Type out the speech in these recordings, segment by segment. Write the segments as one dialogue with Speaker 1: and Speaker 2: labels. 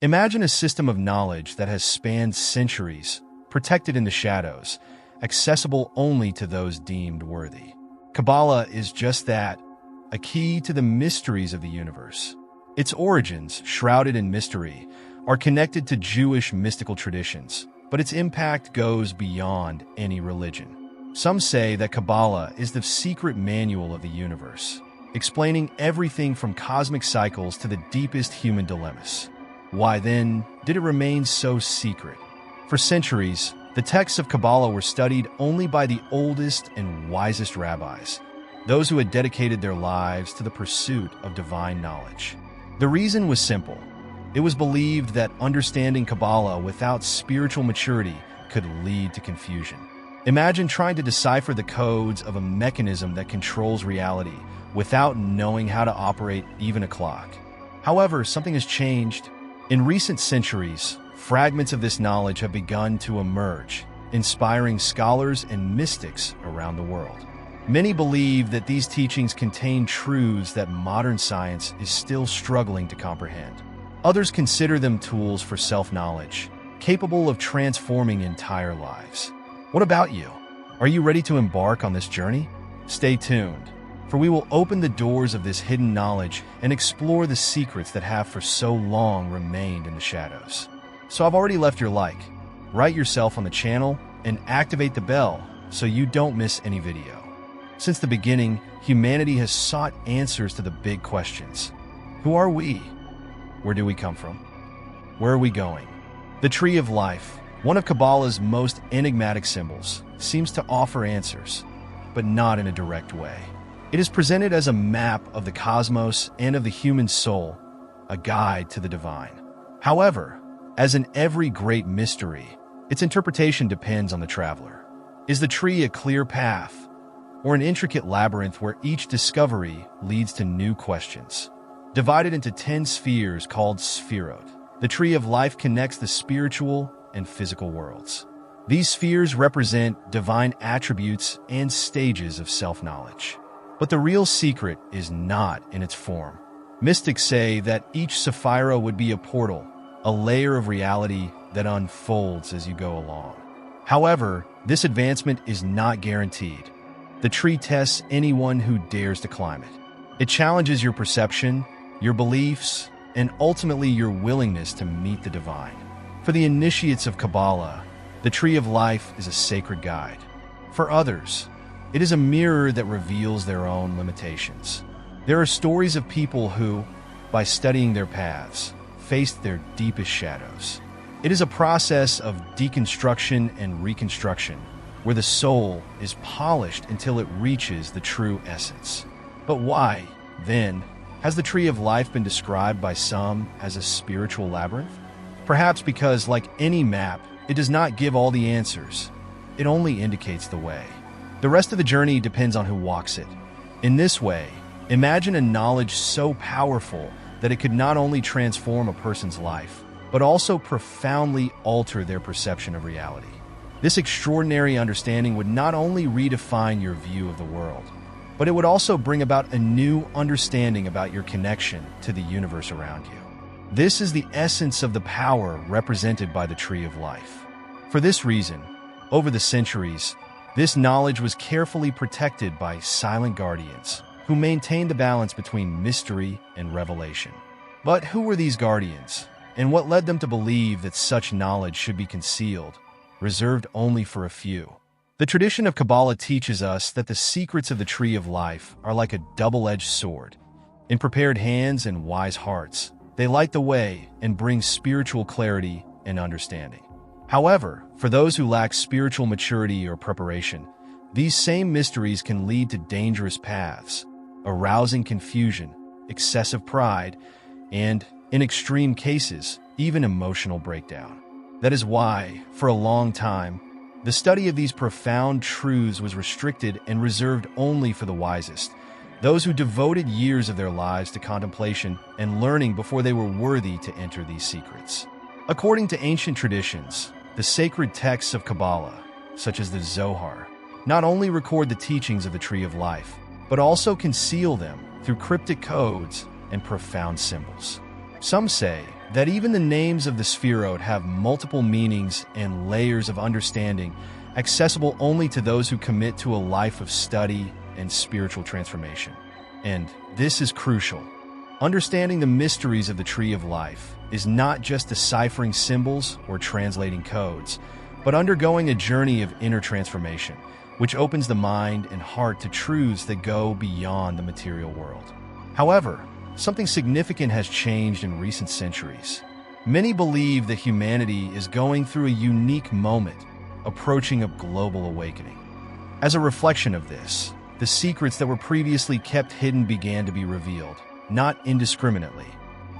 Speaker 1: Imagine a system of knowledge that has spanned centuries, protected in the shadows, accessible only to those deemed worthy. Kabbalah is just that, a key to the mysteries of the universe. Its origins, shrouded in mystery, are connected to Jewish mystical traditions, but its impact goes beyond any religion. Some say that Kabbalah is the secret manual of the universe, explaining everything from cosmic cycles to the deepest human dilemmas. Why then did it remain so secret? For centuries, the texts of Kabbalah were studied only by the oldest and wisest rabbis, those who had dedicated their lives to the pursuit of divine knowledge. The reason was simple. It was believed that understanding Kabbalah without spiritual maturity could lead to confusion. Imagine trying to decipher the codes of a mechanism that controls reality without knowing how to operate even a clock. However, something has changed. In recent centuries, fragments of this knowledge have begun to emerge, inspiring scholars and mystics around the world. Many believe that these teachings contain truths that modern science is still struggling to comprehend. Others consider them tools for self-knowledge, capable of transforming entire lives. What about you? Are you ready to embark on this journey? Stay tuned, for we will open the doors of this hidden knowledge and explore the secrets that have for so long remained in the shadows. So I've already left your like. Write yourself on the channel and activate the bell so you don't miss any video. Since the beginning, humanity has sought answers to the big questions. Who are we? Where do we come from? Where are we going? The Tree of Life, one of Kabbalah's most enigmatic symbols, seems to offer answers, but not in a direct way. It is presented as a map of the cosmos and of the human soul, a guide to the divine. However, as in every great mystery, its interpretation depends on the traveler. Is the tree a clear path, or an intricate labyrinth where each discovery leads to new questions? Divided into 10 spheres called sefirot, the Tree of Life connects the spiritual and physical worlds. These spheres represent divine attributes and stages of self-knowledge. But the real secret is not in its form. Mystics say that each sephira would be a portal, a layer of reality that unfolds as you go along. However, this advancement is not guaranteed. The tree tests anyone who dares to climb it. It challenges your perception, your beliefs, and ultimately your willingness to meet the divine. For the initiates of Kabbalah, the Tree of Life is a sacred guide. For others, it is a mirror that reveals their own limitations. There are stories of people who, by studying their paths, faced their deepest shadows. It is a process of deconstruction and reconstruction, where the soul is polished until it reaches the true essence. But why, then, has the Tree of Life been described by some as a spiritual labyrinth? Perhaps because, like any map, it does not give all the answers. It only indicates the way. The rest of the journey depends on who walks it. In this way, imagine a knowledge so powerful that it could not only transform a person's life, but also profoundly alter their perception of reality. This extraordinary understanding would not only redefine your view of the world, but it would also bring about a new understanding about your connection to the universe around you. This is the essence of the power represented by the Tree of Life. For this reason, over the centuries, this knowledge was carefully protected by silent guardians who maintained the balance between mystery and revelation. But who were these guardians, and what led them to believe that such knowledge should be concealed, reserved only for a few? The tradition of Kabbalah teaches us that the secrets of the Tree of Life are like a double-edged sword. In prepared hands and wise hearts, they light the way and bring spiritual clarity and understanding. However, for those who lack spiritual maturity or preparation, these same mysteries can lead to dangerous paths, arousing confusion, excessive pride, and, in extreme cases, even emotional breakdown. That is why, for a long time, the study of these profound truths was restricted and reserved only for the wisest, those who devoted years of their lives to contemplation and learning before they were worthy to enter these secrets. According to ancient traditions, the sacred texts of Kabbalah, such as the Zohar, not only record the teachings of the Tree of Life, but also conceal them through cryptic codes and profound symbols. Some say that even the names of the sefirot have multiple meanings and layers of understanding, accessible only to those who commit to a life of study and spiritual transformation. And this is crucial. Understanding the mysteries of the Tree of Life is not just deciphering symbols or translating codes, but undergoing a journey of inner transformation, which opens the mind and heart to truths that go beyond the material world. However, something significant has changed in recent centuries. Many believe that humanity is going through a unique moment, approaching a global awakening. As a reflection of this, the secrets that were previously kept hidden began to be revealed, not indiscriminately,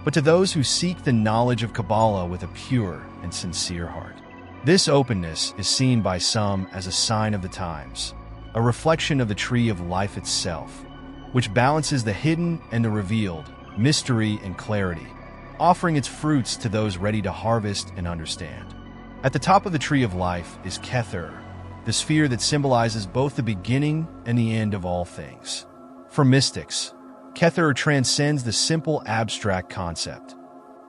Speaker 1: but to those who seek the knowledge of Kabbalah with a pure and sincere heart. This openness is seen by some as a sign of the times, a reflection of the Tree of Life itself, which balances the hidden and the revealed, mystery and clarity, offering its fruits to those ready to harvest and understand. At the top of the Tree of Life is Kether, the sphere that symbolizes both the beginning and the end of all things. For mystics, Kether transcends the simple abstract concept.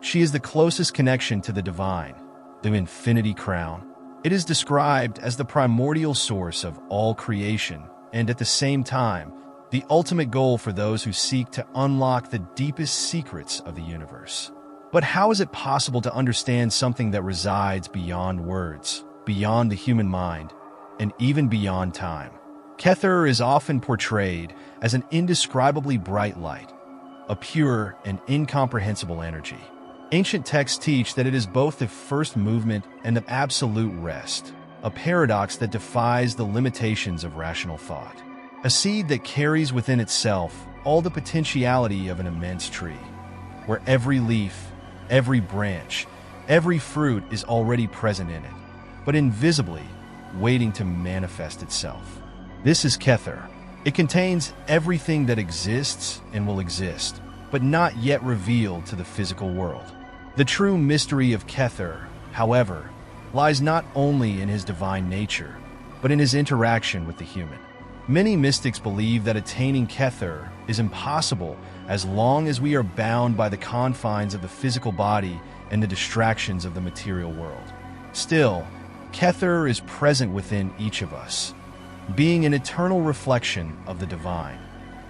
Speaker 1: She is the closest connection to the divine, the infinity crown. It is described as the primordial source of all creation and, at the same time, the ultimate goal for those who seek to unlock the deepest secrets of the universe. But how is it possible to understand something that resides beyond words, beyond the human mind, and even beyond time? Kether is often portrayed as an indescribably bright light, a pure and incomprehensible energy. Ancient texts teach that it is both the first movement and the absolute rest, a paradox that defies the limitations of rational thought. A seed that carries within itself all the potentiality of an immense tree, where every leaf, every branch, every fruit is already present in it, but invisibly waiting to manifest itself. This is Kether. It contains everything that exists and will exist, but not yet revealed to the physical world. The true mystery of Kether, however, lies not only in his divine nature, but in his interaction with the human. Many mystics believe that attaining Kether is impossible as long as we are bound by the confines of the physical body and the distractions of the material world. Still, Kether is present within each of us, being an eternal reflection of the divine,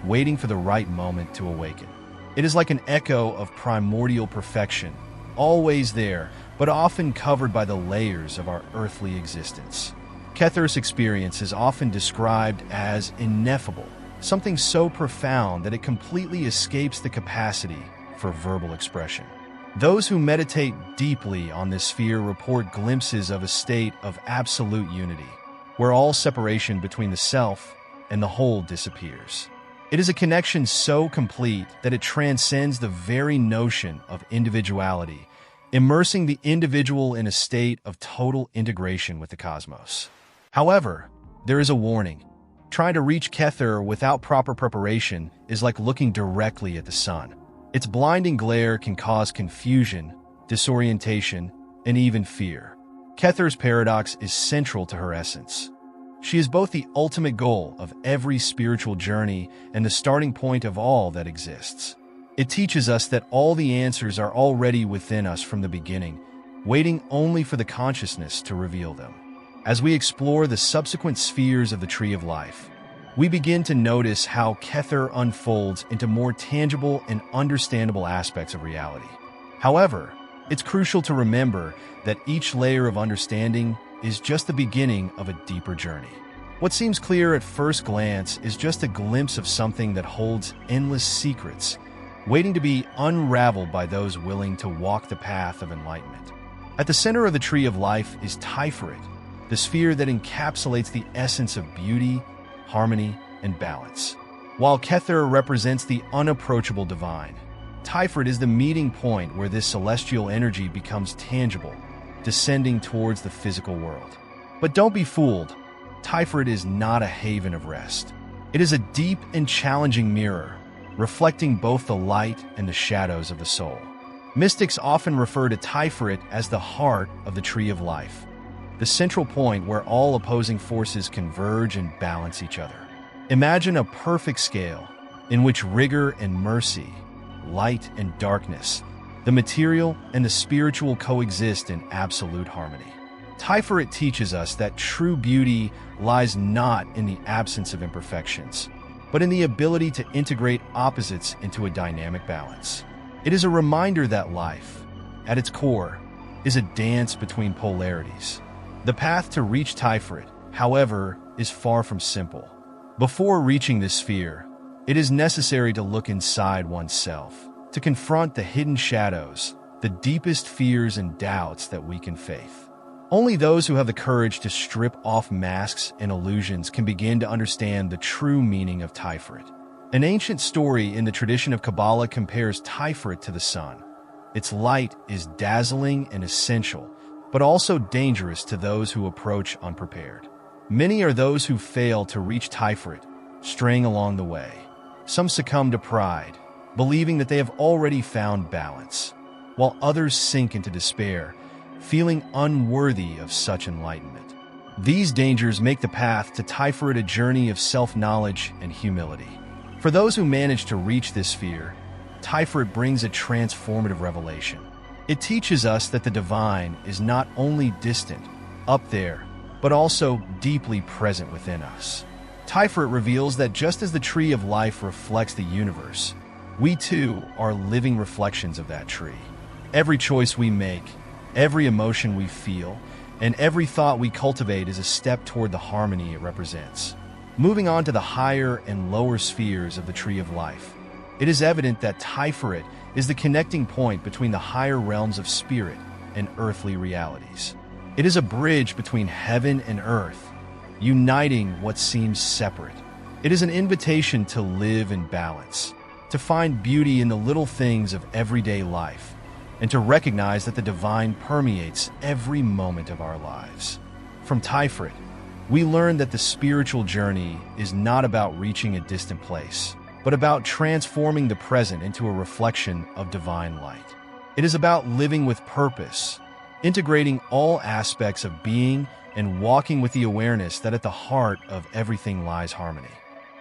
Speaker 1: waiting for the right moment to awaken. It is like an echo of primordial perfection, always there, but often covered by the layers of our earthly existence. Kether's experience is often described as ineffable, something so profound that it completely escapes the capacity for verbal expression. Those who meditate deeply on this sphere report glimpses of a state of absolute unity, where all separation between the self and the whole disappears. It is a connection so complete that it transcends the very notion of individuality, immersing the individual in a state of total integration with the cosmos. However, there is a warning. Trying to reach Kether without proper preparation is like looking directly at the sun. Its blinding glare can cause confusion, disorientation, and even fear. Kether's paradox is central to her essence. She is both the ultimate goal of every spiritual journey and the starting point of all that exists. It teaches us that all the answers are already within us from the beginning, waiting only for the consciousness to reveal them. As we explore the subsequent spheres of the Tree of Life, we begin to notice how Kether unfolds into more tangible and understandable aspects of reality. However, it's crucial to remember that each layer of understanding is just the beginning of a deeper journey. What seems clear at first glance is just a glimpse of something that holds endless secrets, waiting to be unraveled by those willing to walk the path of enlightenment. At the center of the Tree of Life is Decipher, the sphere that encapsulates the essence of beauty, harmony, and balance. While Kether represents the unapproachable divine, Decipher is the meeting point where this celestial energy becomes tangible, descending towards the physical world. But don't be fooled. Decipher is not a haven of rest. It is a deep and challenging mirror, reflecting both the light and the shadows of the soul. Mystics often refer to Decipher as the heart of the Tree of Life, the central point where all opposing forces converge and balance each other. Imagine a perfect scale in which rigor and mercy, light and darkness, The material and the spiritual coexist in absolute harmony. Decipher teaches us that true beauty lies not in the absence of imperfections, but in the ability to integrate opposites into a dynamic balance. It is a reminder that life, at its core, is a dance between polarities. The path to reach Decipher, however, is far from simple. Before reaching this sphere, it is necessary to look inside oneself, to confront the hidden shadows, the deepest fears and doubts that weaken faith. Only those who have the courage to strip off masks and illusions can begin to understand the true meaning of Decipher. An ancient story in the tradition of Kabbalah compares Decipher to the sun. Its light is dazzling and essential, but also dangerous to those who approach unprepared. Many are those who fail to reach Decipher, straying along the way. Some succumb to pride, believing that they have already found balance, while others sink into despair, feeling unworthy of such enlightenment. These dangers make the path to Decipher a journey of self-knowledge and humility. For those who manage to reach this sphere, Decipher brings a transformative revelation. It teaches us that the divine is not only distant, up there, but also deeply present within us. Decipher reveals that just as the tree of life reflects the universe, we too are living reflections of that tree. Every choice we make, every emotion we feel, and every thought we cultivate is a step toward the harmony it represents. Moving on to the higher and lower spheres of the tree of life, it is evident that Decipher is the connecting point between the higher realms of spirit and earthly realities. It is a bridge between heaven and earth, uniting what seems separate. It is an invitation to live in balance, to find beauty in the little things of everyday life, and to recognize that the divine permeates every moment of our lives. From Decipher, we learn that the spiritual journey is not about reaching a distant place, but about transforming the present into a reflection of divine light. It is about living with purpose, integrating all aspects of being and walking with the awareness that at the heart of everything lies harmony,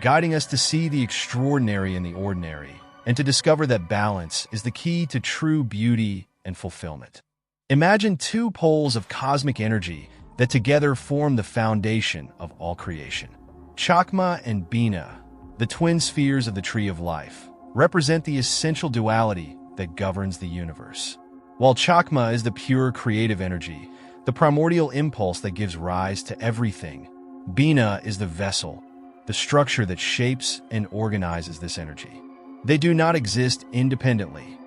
Speaker 1: guiding us to see the extraordinary in the ordinary and to discover that balance is the key to true beauty and fulfillment. Imagine two poles of cosmic energy that together form the foundation of all creation. Chokmah and Binah, the twin spheres of the tree of life, represent the essential duality that governs the universe. While Chokmah is the pure creative energy, the primordial impulse that gives rise to everything, Binah is the vessel, the structure that shapes and organizes this energy. They do not exist independently.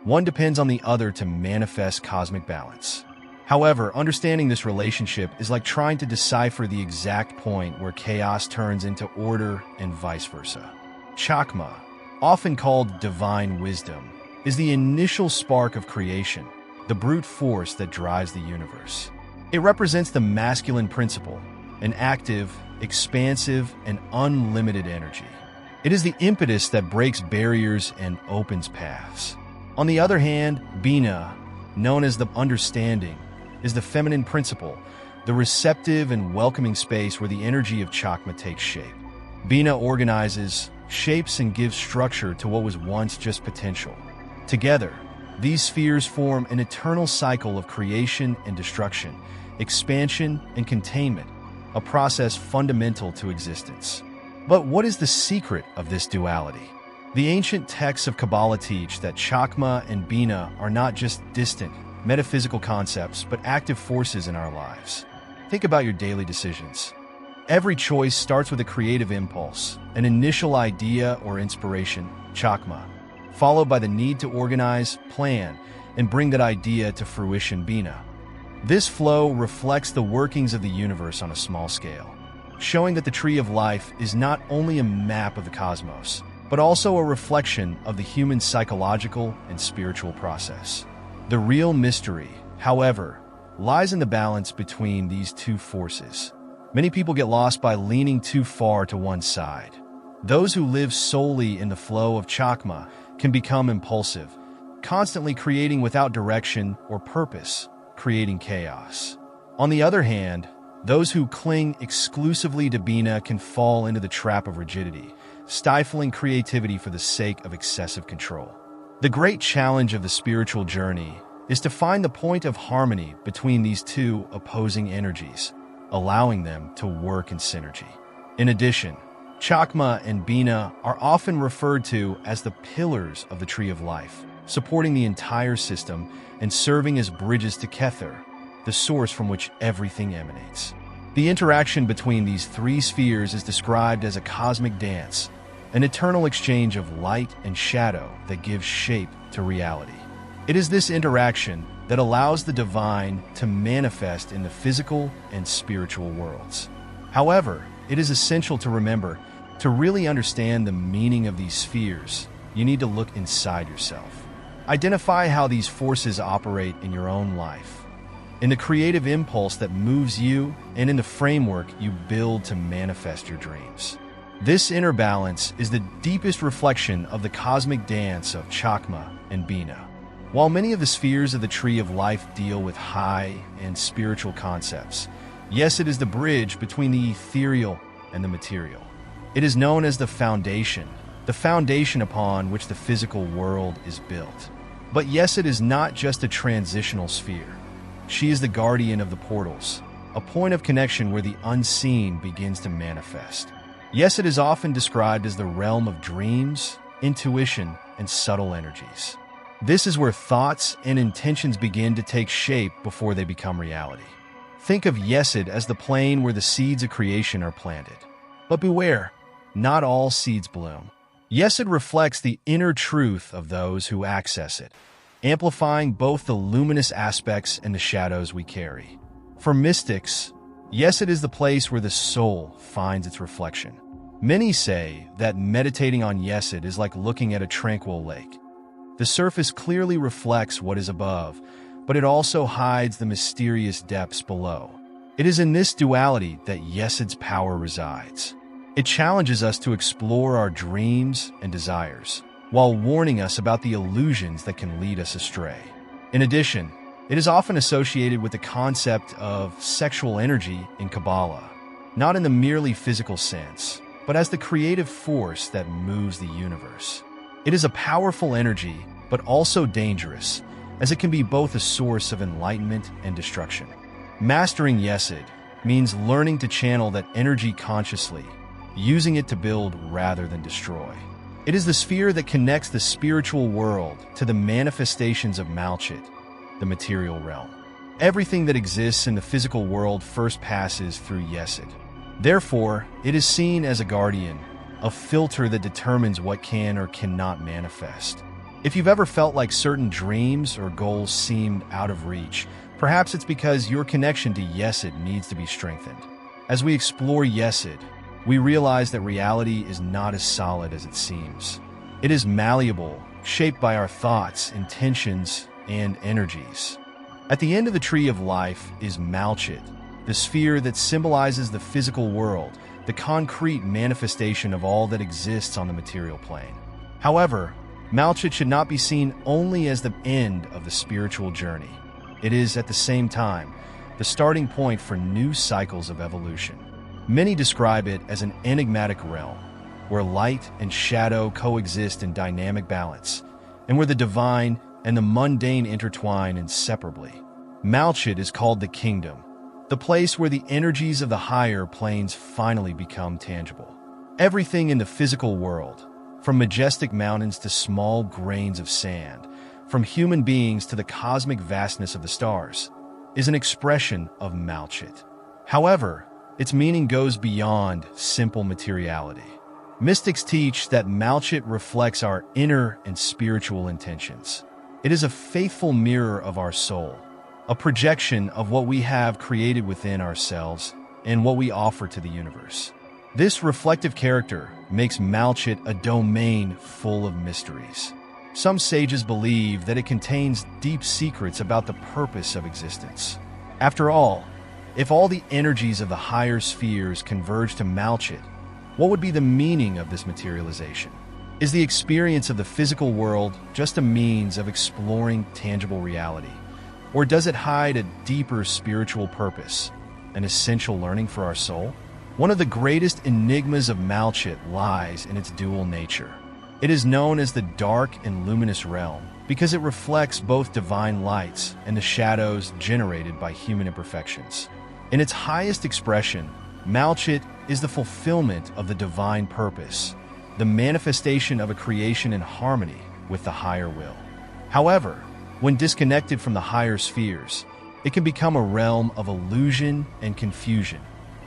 Speaker 1: One depends on the other to manifest cosmic balance. However, understanding this relationship is like trying to decipher the exact point where chaos turns into order and vice versa. Chokmah, often called divine wisdom, is the initial spark of creation, the brute force that drives the universe. It represents the masculine principle, an active, expansive, and unlimited energy. It is the impetus that breaks barriers and opens paths. On the other hand, Binah, known as the understanding, is the feminine principle, the receptive and welcoming space where the energy of Chokmah takes shape. Binah organizes, shapes, and gives structure to what was once just potential. Together, these spheres form an eternal cycle of creation and destruction, expansion and containment, a process fundamental to existence. But what is the secret of this duality? The ancient texts of Kabbalah teach that Chokmah and Binah are not just distant, metaphysical concepts, but active forces in our lives. Think about your daily decisions. Every choice starts with a creative impulse, an initial idea or inspiration, Chokmah, followed by the need to organize, plan, and bring that idea to fruition, Binah. This flow reflects the workings of the universe on a small scale, showing that the tree of life is not only a map of the cosmos, but also a reflection of the human psychological and spiritual process. The real mystery, however, lies in the balance between these two forces. Many people get lost by leaning too far to one side. Those who live solely in the flow of Chokmah can become impulsive, constantly creating without direction or purpose, creating chaos. On the other hand, those who cling exclusively to Binah can fall into the trap of rigidity, stifling creativity for the sake of excessive control. The great challenge of the spiritual journey is to find the point of harmony between these two opposing energies, allowing them to work in synergy. In addition, Chokmah and Binah are often referred to as the pillars of the tree of life, supporting the entire system and serving as bridges to Kether, the source from which everything emanates. The interaction between these three spheres is described as a cosmic dance, an eternal exchange of light and shadow that gives shape to reality. It is this interaction that allows the divine to manifest in the physical and spiritual worlds. However, it is essential to remember, to really understand the meaning of these spheres, you need to look inside yourself. Identify how these forces operate in your own life, in the creative impulse that moves you, and in the framework you build to manifest your dreams. This inner balance is the deepest reflection of the cosmic dance of Chokmah and Binah. While many of the spheres of the Tree of Life deal with high and spiritual concepts, yes, it is the bridge between the ethereal and the material. It is known as the foundation upon which the physical world is built. But yes, it is not just a transitional sphere. She is the guardian of the portals, a point of connection where the unseen begins to manifest. Yes, it is often described as the realm of dreams, intuition, and subtle energies. This is where thoughts and intentions begin to take shape before they become reality. Think of Yesod as the plane where the seeds of creation are planted. But beware, not all seeds bloom. Yesod reflects the inner truth of those who access it, amplifying both the luminous aspects and the shadows we carry. For mystics, Yesod is the place where the soul finds its reflection. Many say that meditating on Yesod is like looking at a tranquil lake. The surface clearly reflects what is above, but it also hides the mysterious depths below. It is in this duality that Yesod's power resides. It challenges us to explore our dreams and desires, while warning us about the illusions that can lead us astray. In addition, it is often associated with the concept of sexual energy in Kabbalah, not in the merely physical sense, but as the creative force that moves the universe. It is a powerful energy, but also dangerous, as it can be both a source of enlightenment and destruction. Mastering Yesod means learning to channel that energy consciously, using it to build rather than destroy. It is the sphere that connects the spiritual world to the manifestations of Malchut, the material realm. Everything that exists in the physical world first passes through Yesod. Therefore, it is seen as a guardian, a filter that determines what can or cannot manifest. If you've ever felt like certain dreams or goals seemed out of reach, perhaps it's because your connection to Yesod needs to be strengthened. As we explore Yesod, we realize that reality is not as solid as it seems. It is malleable, shaped by our thoughts, intentions, and energies. At the end of the Tree of Life is Malchut, the sphere that symbolizes the physical world, the concrete manifestation of all that exists on the material plane. However, Malchut should not be seen only as the end of the spiritual journey. It is, at the same time, the starting point for new cycles of evolution. Many describe it as an enigmatic realm, where light and shadow coexist in dynamic balance, and where the divine and the mundane intertwine inseparably. Malchut is called the kingdom, the place where the energies of the higher planes finally become tangible. Everything in the physical world, from majestic mountains to small grains of sand, from human beings to the cosmic vastness of the stars, is an expression of Malchut. However, its meaning goes beyond simple materiality. Mystics teach that Malchut reflects our inner and spiritual intentions. It is a faithful mirror of our soul, a projection of what we have created within ourselves and what we offer to the universe. This reflective character makes Malchut a domain full of mysteries. Some sages believe that it contains deep secrets about the purpose of existence. After all, if all the energies of the higher spheres converge to Malchut, what would be the meaning of this materialization? Is the experience of the physical world just a means of exploring tangible reality? Or does it hide a deeper spiritual purpose, an essential learning for our soul? One of the greatest enigmas of Malchut lies in its dual nature. It is known as the dark and luminous realm because it reflects both divine lights and the shadows generated by human imperfections. In its highest expression, Malchut is the fulfillment of the divine purpose, the manifestation of a creation in harmony with the higher will. However, when disconnected from the higher spheres, it can become a realm of illusion and confusion,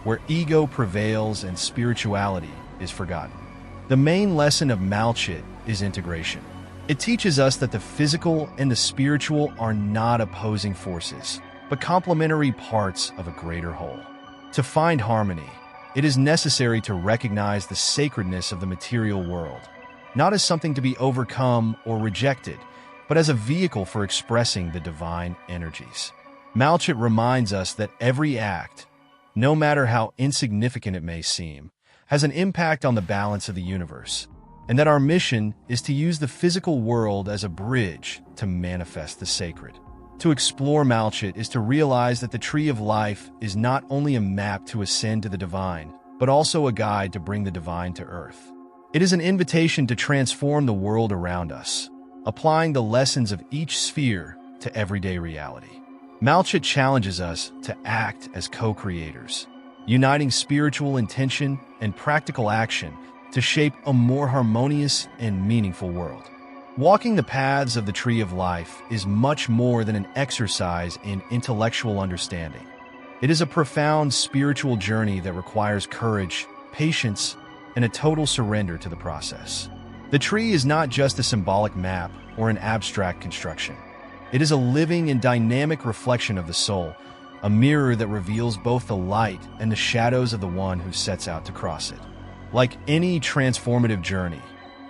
Speaker 1: where ego prevails and spirituality is forgotten. The main lesson of Malchut is integration. It teaches us that the physical and the spiritual are not opposing forces, but complementary parts of a greater whole. To find harmony, it is necessary to recognize the sacredness of the material world, not as something to be overcome or rejected, but as a vehicle for expressing the divine energies. Malchut reminds us that every act, no matter how insignificant it may seem, has an impact on the balance of the universe, and that our mission is to use the physical world as a bridge to manifest the sacred. To explore Malchut is to realize that the Tree of Life is not only a map to ascend to the divine, but also a guide to bring the divine to earth. It is an invitation to transform the world around us, applying the lessons of each sphere to everyday reality. Malchut challenges us to act as co-creators, uniting spiritual intention and practical action to shape a more harmonious and meaningful world. Walking the paths of the Tree of Life is much more than an exercise in intellectual understanding. It is a profound spiritual journey that requires courage, patience, and a total surrender to the process. The tree is not just a symbolic map or an abstract construction. It is a living and dynamic reflection of the soul, a mirror that reveals both the light and the shadows of the one who sets out to cross it. Like any transformative journey,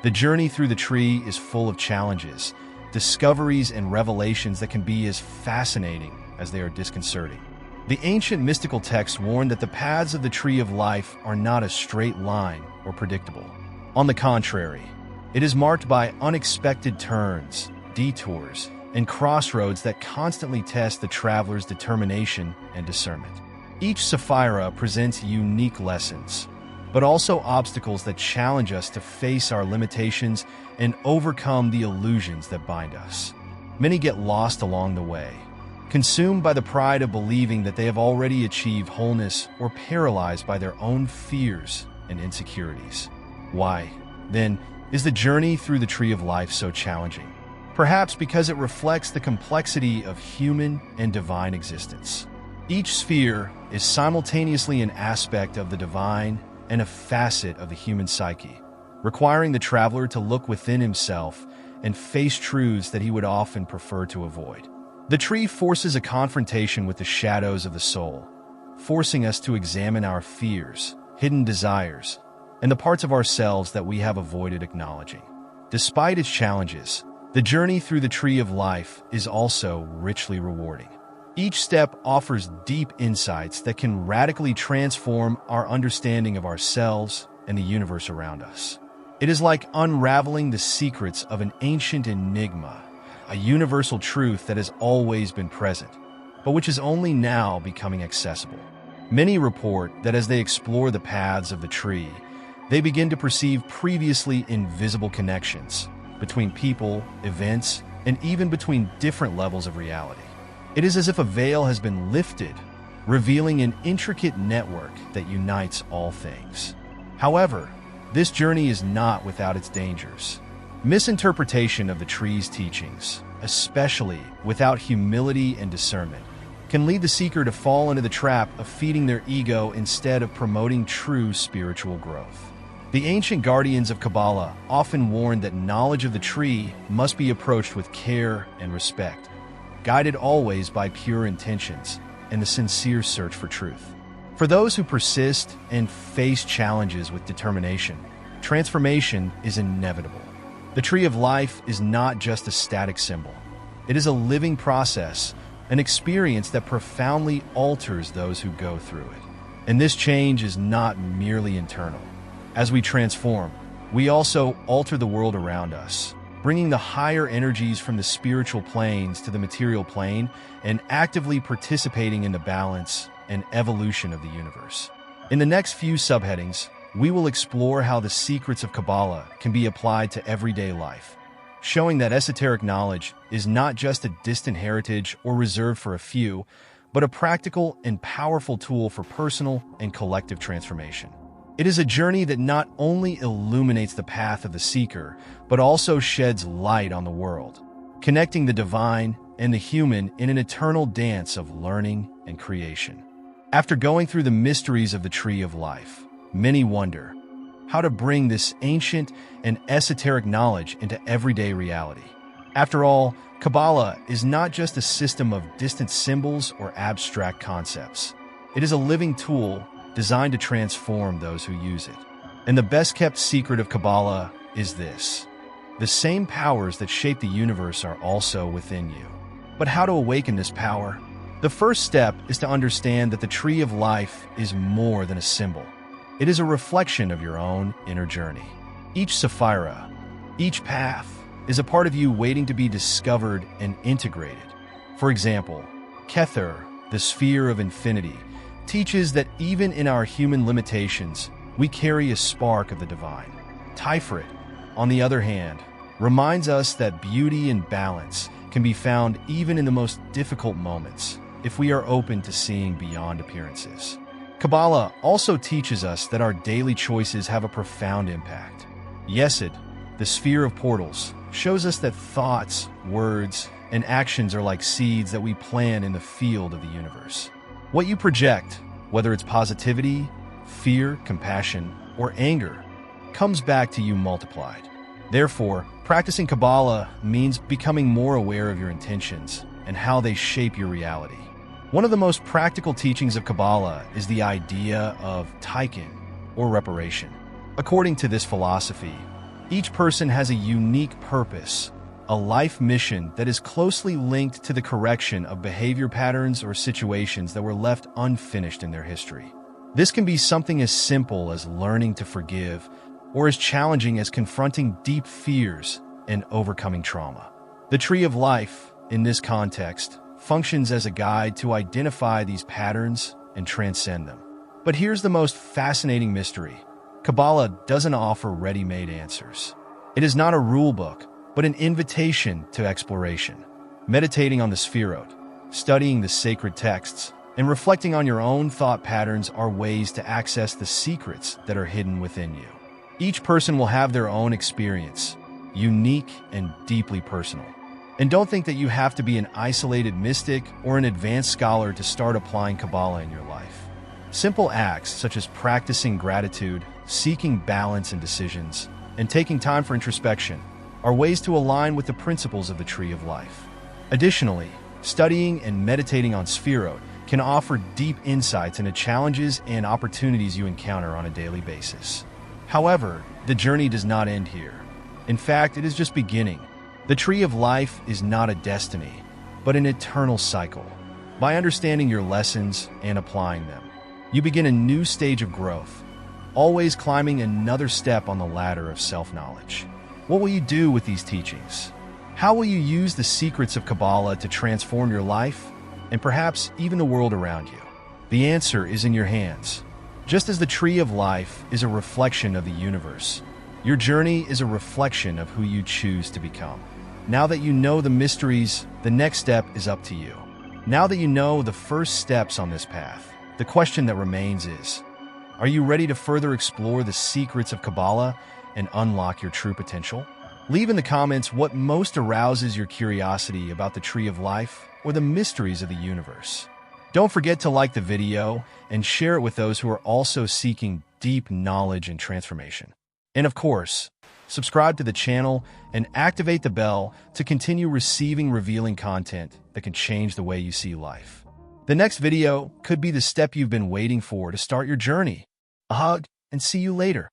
Speaker 1: the journey through the tree is full of challenges, discoveries, and revelations that can be as fascinating as they are disconcerting. The ancient mystical texts warn that the paths of the Tree of Life are not a straight line or predictable. On the contrary, it is marked by unexpected turns, detours, and crossroads that constantly test the traveler's determination and discernment. Each sephirah presents unique lessons, but also obstacles that challenge us to face our limitations and overcome the illusions that bind us. Many get lost along the way, consumed by the pride of believing that they have already achieved wholeness or paralyzed by their own fears and insecurities. Why, then, is the journey through the Tree of Life so challenging? Perhaps because it reflects the complexity of human and divine existence. Each sphere is simultaneously an aspect of the divine and a facet of the human psyche, requiring the traveler to look within himself and face truths that he would often prefer to avoid. The tree forces a confrontation with the shadows of the soul, forcing us to examine our fears, hidden desires, and the parts of ourselves that we have avoided acknowledging. Despite its challenges, the journey through the Tree of Life is also richly rewarding. Each step offers deep insights that can radically transform our understanding of ourselves and the universe around us. It is like unraveling the secrets of an ancient enigma, a universal truth that has always been present, but which is only now becoming accessible. Many report that as they explore the paths of the tree, they begin to perceive previously invisible connections between people, events, and even between different levels of reality. It is as if a veil has been lifted, revealing an intricate network that unites all things. However, this journey is not without its dangers. Misinterpretation of the tree's teachings, especially without humility and discernment, can lead the seeker to fall into the trap of feeding their ego instead of promoting true spiritual growth. The ancient guardians of Kabbalah often warned that knowledge of the tree must be approached with care and respect, guided always by pure intentions and the sincere search for truth. For those who persist and face challenges with determination, transformation is inevitable. The Tree of Life is not just a static symbol. It is a living process, an experience that profoundly alters those who go through it. And this change is not merely internal. As we transform, we also alter the world around us, bringing the higher energies from the spiritual planes to the material plane and actively participating in the balance and evolution of the universe. In the next few subheadings, we will explore how the secrets of Kabbalah can be applied to everyday life, showing that esoteric knowledge is not just a distant heritage or reserved for a few, but a practical and powerful tool for personal and collective transformation. It is a journey that not only illuminates the path of the seeker, but also sheds light on the world, connecting the divine and the human in an eternal dance of learning and creation. After going through the mysteries of the Tree of Life, many wonder how to bring this ancient and esoteric knowledge into everyday reality. After all, Kabbalah is not just a system of distant symbols or abstract concepts. It is a living tool designed to transform those who use it. And the best-kept secret of Kabbalah is this: the same powers that shape the universe are also within you. But how to awaken this power? The first step is to understand that the Tree of Life is more than a symbol. It is a reflection of your own inner journey. Each sefirot, each path, is a part of you waiting to be discovered and integrated. For example, Kether, the sphere of infinity, teaches that even in our human limitations, we carry a spark of the divine. Decipher, on the other hand, reminds us that beauty and balance can be found even in the most difficult moments if we are open to seeing beyond appearances. Kabbalah also teaches us that our daily choices have a profound impact. Yesod, the sphere of portals, shows us that thoughts, words, and actions are like seeds that we plant in the field of the universe. What you project, whether it's positivity, fear, compassion, or anger, comes back to you multiplied. Therefore, practicing Kabbalah means becoming more aware of your intentions and how they shape your reality. One of the most practical teachings of Kabbalah is the idea of tikkun, or reparation. According to this philosophy, each person has a unique purpose, a life mission that is closely linked to the correction of behavior patterns or situations that were left unfinished in their history. This can be something as simple as learning to forgive, or as challenging as confronting deep fears and overcoming trauma. The Tree of Life, in this context, functions as a guide to identify these patterns and transcend them. But here's the most fascinating mystery. Kabbalah doesn't offer ready-made answers. It is not a rule book, but an invitation to exploration. Meditating on the sefirot, studying the sacred texts, and reflecting on your own thought patterns are ways to access the secrets that are hidden within you. Each person will have their own experience, unique and deeply personal. And don't think that you have to be an isolated mystic or an advanced scholar to start applying Kabbalah in your life. Simple acts such as practicing gratitude, seeking balance in decisions, and taking time for introspection are ways to align with the principles of the Tree of Life. Additionally, studying and meditating on sefirot can offer deep insights into challenges and opportunities you encounter on a daily basis. However, the journey does not end here. In fact, it is just beginning. The Tree of Life is not a destiny, but an eternal cycle. By understanding your lessons and applying them, you begin a new stage of growth, always climbing another step on the ladder of self-knowledge. What will you do with these teachings? How will you use the secrets of Kabbalah to transform your life and perhaps even the world around you? The answer is in your hands. Just as the Tree of Life is a reflection of the universe, your journey is a reflection of who you choose to become. Now that you know the mysteries, the next step is up to you. Now that you know the first steps on this path, the question that remains is, are you ready to further explore the secrets of Kabbalah and unlock your true potential? Leave in the comments what most arouses your curiosity about the Tree of Life or the mysteries of the universe. Don't forget to like the video and share it with those who are also seeking deep knowledge and transformation. And of course, subscribe to the channel and activate the bell to continue receiving revealing content that can change the way you see life. The next video could be the step you've been waiting for to start your journey. A hug, and see you later.